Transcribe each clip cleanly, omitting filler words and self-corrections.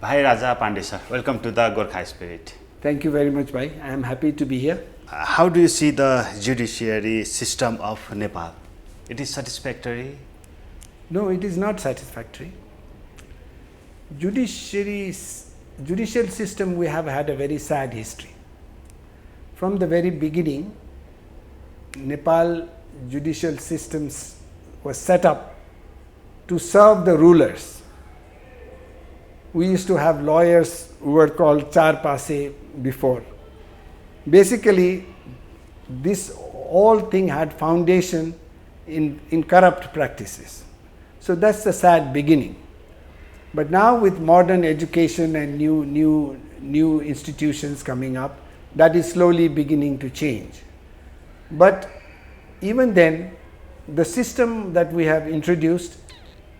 Bhairaja Pandey sir, welcome to the Gorkha Spirit. Thank you very much, Bhai. I am happy to be here. How do you see the judiciary system of Nepal? It is satisfactory? No, it is not satisfactory. Judicial system, we have had a very sad history. From the very beginning, Nepal judicial systems was set up to serve the rulers. We used to have lawyers who were called char passe before. Basically, this whole thing had foundation in corrupt practices. So that's the sad beginning. But now with modern education and new institutions coming up, that is slowly beginning to change. But even then, the system that we have introduced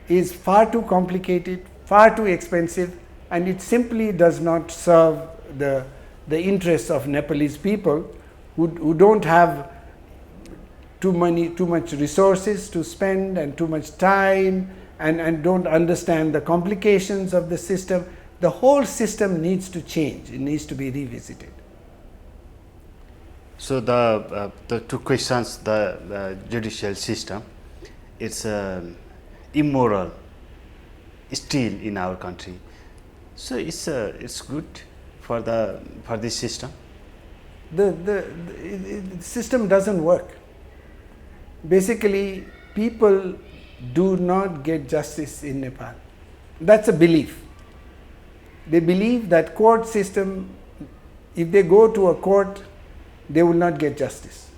is far too complicated, far too expensive, and it simply does not serve the interests of Nepalese people who don't have too much resources to spend and too much time and don't understand the complications of the system. The whole system needs to change. It needs to be revisited. So the two questions, the judicial system, it's immoral still in our country. So it's good for this system. The system doesn't work. Basically, people do not get justice in Nepal. That's a belief. They believe that court system, if they go to a court, they will not get justice.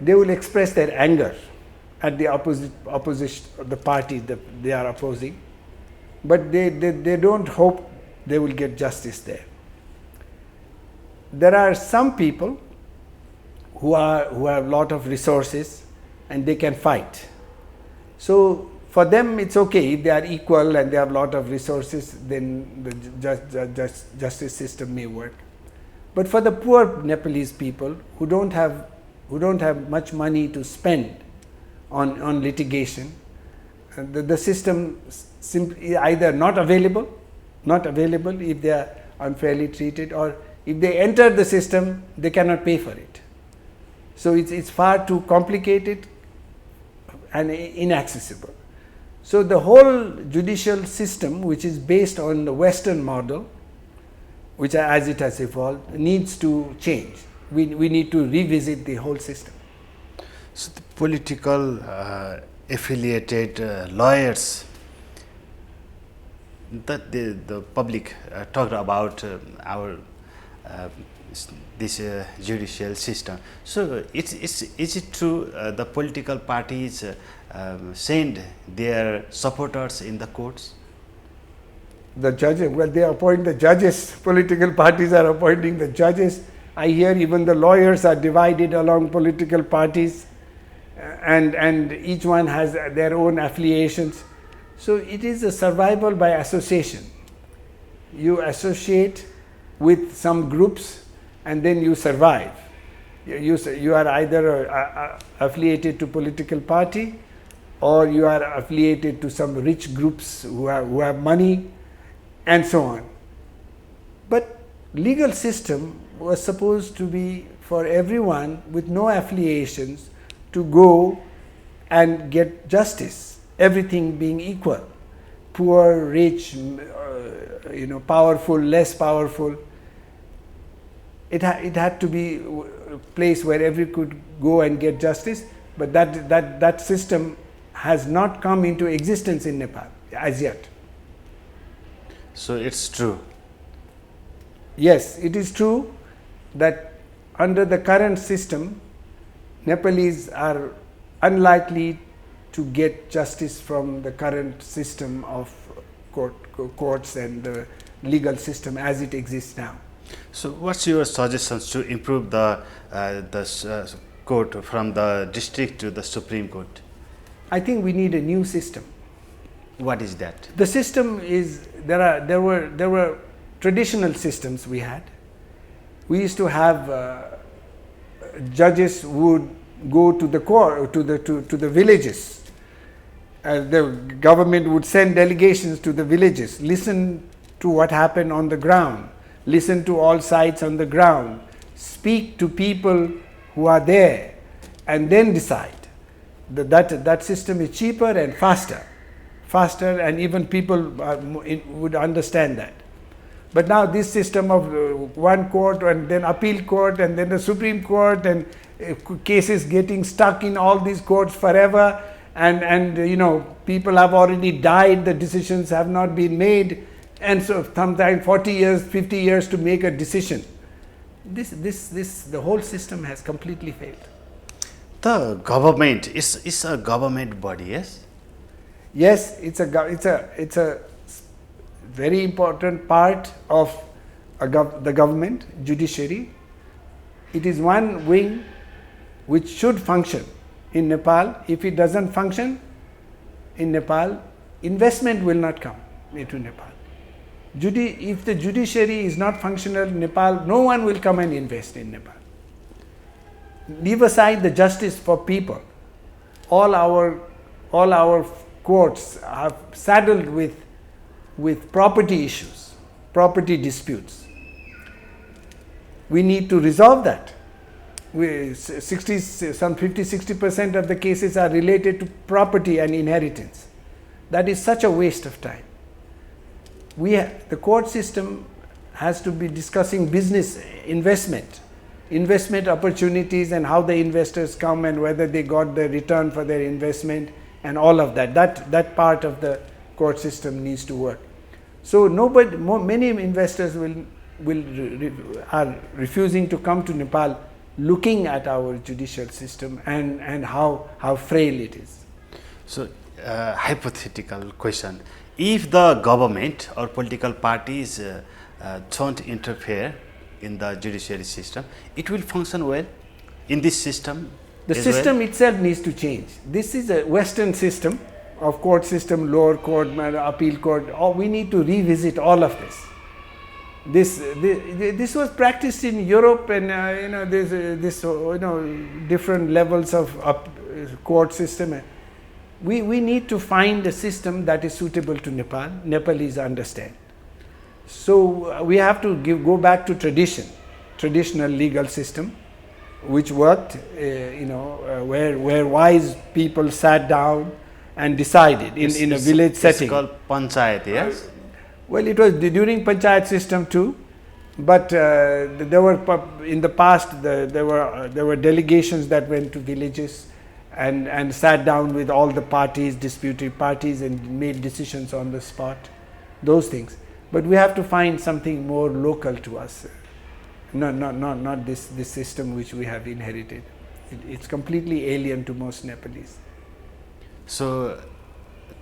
They will express their anger at the opposition, the party that they are opposing, but they don't hope they will get justice there. There are some people who have a lot of resources and they can fight. So for them it's okay if they are equal and they have a lot of resources, then the justice system may work. But for the poor Nepalese people who don't have much money to spend on litigation, the system simply either not available if they are unfairly treated, or if they enter the system, they cannot pay for it. So it's far too complicated and inaccessible. So the whole judicial system, which is based on the Western model, which as it has evolved, needs to change. We need to revisit the whole system. So the political affiliated lawyers that the public talked about our this judicial system. So is it true the political parties send their supporters in the courts? The judges, well, they appoint the judges. Political parties are appointing the judges. I hear even the lawyers are divided along political parties, and each one has their own affiliations. So it is a survival by association. You associate with some groups and then you survive. You are either affiliated to political party, or you are affiliated to some rich groups who have money, and so on. But legal system was supposed to be for everyone with no affiliations to go and get justice, everything being equal, poor, rich, powerful, less powerful. It had to be a place where everyone could go and get justice, but that system has not come into existence in Nepal as yet. So it's true. Yes, it is true that under the current system, Nepalese are unlikely to get justice from the current system of courts and the legal system as it exists now. So what's your suggestions to improve the court from the district to the Supreme Court? I think we need a new system. What is that? The system is, there were traditional systems we had. We used to have judges who would go to the villages the government would send delegations to the villages, listen to what happened on the ground, listen to all sides on the ground, speak to people who are there, and then decide. That system is cheaper and faster, and even people would understand that. But now this system of one court and then appeal court and then the Supreme Court and cases getting stuck in all these courts forever, and people have already died, the decisions have not been made, and so sometimes 40 years, 50 years to make a decision. The whole system has completely failed. The government is a government body, yes? Yes, it's a very important part of the government, judiciary. It is one wing which should function in Nepal. If it doesn't function in Nepal, investment will not come into Nepal. If the judiciary is not functional in Nepal, no one will come and invest in Nepal. Leave aside the justice for people. All our courts are saddled with property issues, property disputes. We need to resolve that. Some 50-60% of the cases are related to property and inheritance. That is such a waste of time. The court system has to be discussing business, investment opportunities, and how the investors come and whether they got the return for their investment and all of that. That part of the court system needs to work. So many investors are refusing to come to Nepal, looking at our judicial system and how frail it is. So, hypothetical question: if the government or political parties don't interfere in the judiciary system, it will function well in this system. The system itself needs to change. This is a Western system of court system, lower court, appeal court. We need to revisit all of this. This was practiced in Europe, and there's different levels of court system. We need to find a system that is suitable to Nepal. Nepalese understand. So we have to go back to traditional legal system, which worked. Where wise people sat down and decided in a village setting. It's called panchayat, yes? Well, it was during panchayat system too, but there were in the past there were delegations that went to villages and sat down with all the parties, disputed parties, and made decisions on the spot. Those things. But we have to find something more local to us. Not this system which we have inherited. It's completely alien to most Nepalese. So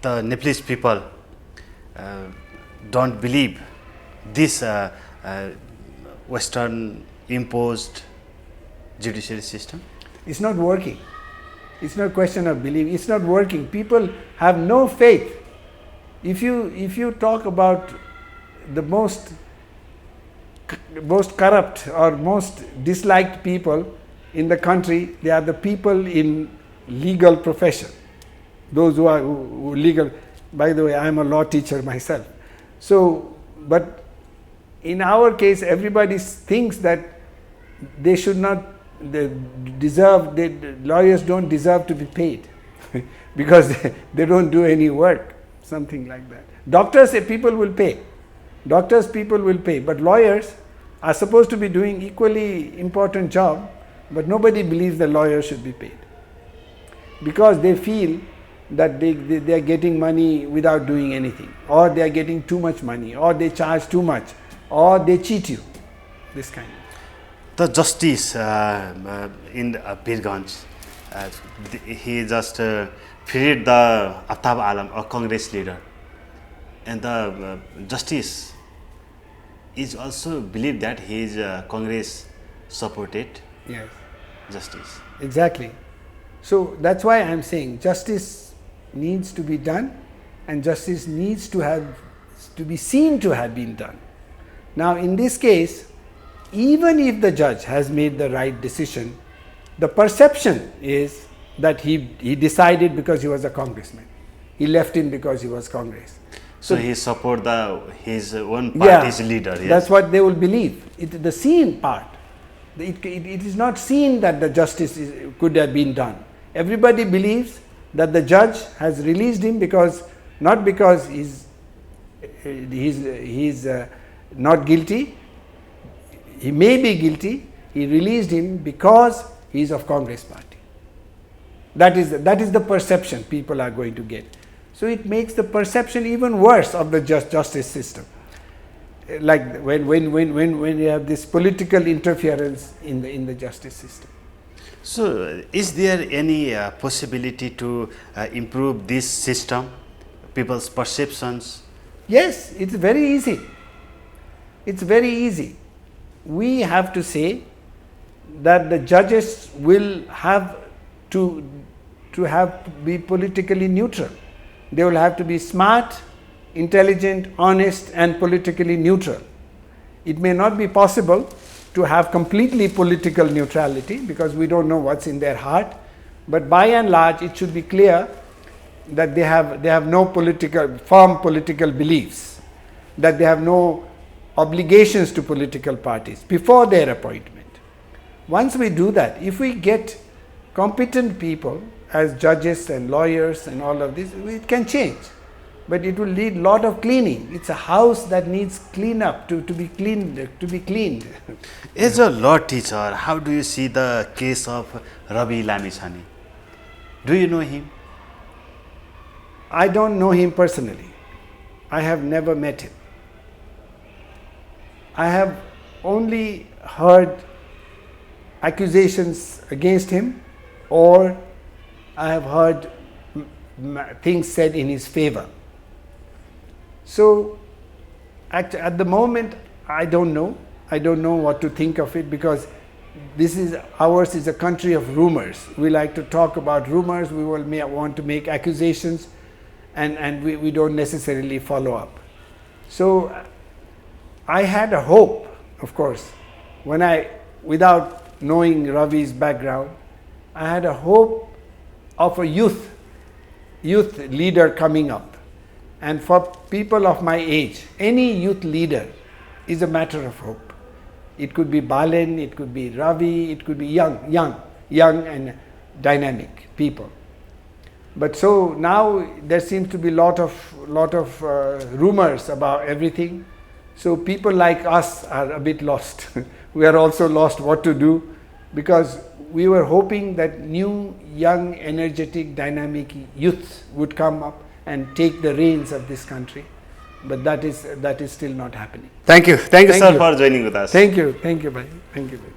the Nepalese people don't believe this Western imposed judiciary system? It's not working. It's not a question of belief. It's not working. People have no faith. If you talk about the most corrupt or most disliked people in the country, they are the people in legal profession. Those who are legal. By the way, I am a law teacher myself. So, but in our case, everybody thinks that they should not lawyers don't deserve to be paid because they don't do any work, something like that. Doctors, people will pay. People will pay, but lawyers are supposed to be doing equally important job, but nobody believes the lawyers should be paid because they feel that they are getting money without doing anything, or they are getting too much money, or they charge too much, or they cheat you. This kind of. The justice in Birganj, he just freed the Aftab Alam, a Congress leader, and the justice is also believed that he is Congress supported. Yes. Justice. Exactly. So that's why I am saying justice needs to be done, and justice needs to be seen to have been done. Now, in this case, even if the judge has made the right decision, the perception is that he decided because he was a congressman. He left in because he was Congress. So he support his own party's leader. Yes. That's what they will believe. The seen part. It is not seen that the justice could have been done. Everybody believes that the judge has released him not because he's not guilty. He may be guilty. He released him because he is of Congress party. That is the perception people are going to get. So it makes the perception even worse of the justice system. Like when you have this political interference in the justice system. So is there any possibility to improve this system, people's perceptions? Yes, it's very easy. It's very easy. We have to say that the judges will have to be politically neutral. They will have to be smart, intelligent, honest and politically neutral. It may not be possible to have completely political neutrality because we don't know what's in their heart, but by and large it should be clear that they have no firm political beliefs, that they have no obligations to political parties before their appointment. Once we do that, if we get competent people as judges and lawyers and all of this, it can change. But it will need a lot of cleaning. It's a house that needs clean up to be cleaned. As a law teacher, how do you see the case of Ravi Lamichhane? Do you know him? I don't know him personally. I have never met him. I have only heard accusations against him, or I have heard things said in his favor. So at the moment, I don't know. I don't know what to think of it because ours is a country of rumors. We like to talk about rumors. We want to make accusations, and we don't necessarily follow up. So I had a hope, of course, without knowing Ravi's background, I had a hope of a youth leader coming up. And for people of my age, any youth leader is a matter of hope. It could be Balen, it could be Ravi, it could be young and dynamic people. But so now there seems to be lot of rumors about everything. So people like us are a bit lost. We are also lost what to do, because we were hoping that new, young, energetic, dynamic youth would come up and take the reins of this country. But that is still not happening. Thank you, sir, for joining with us. Thank you, bhai. Thank you, bhai.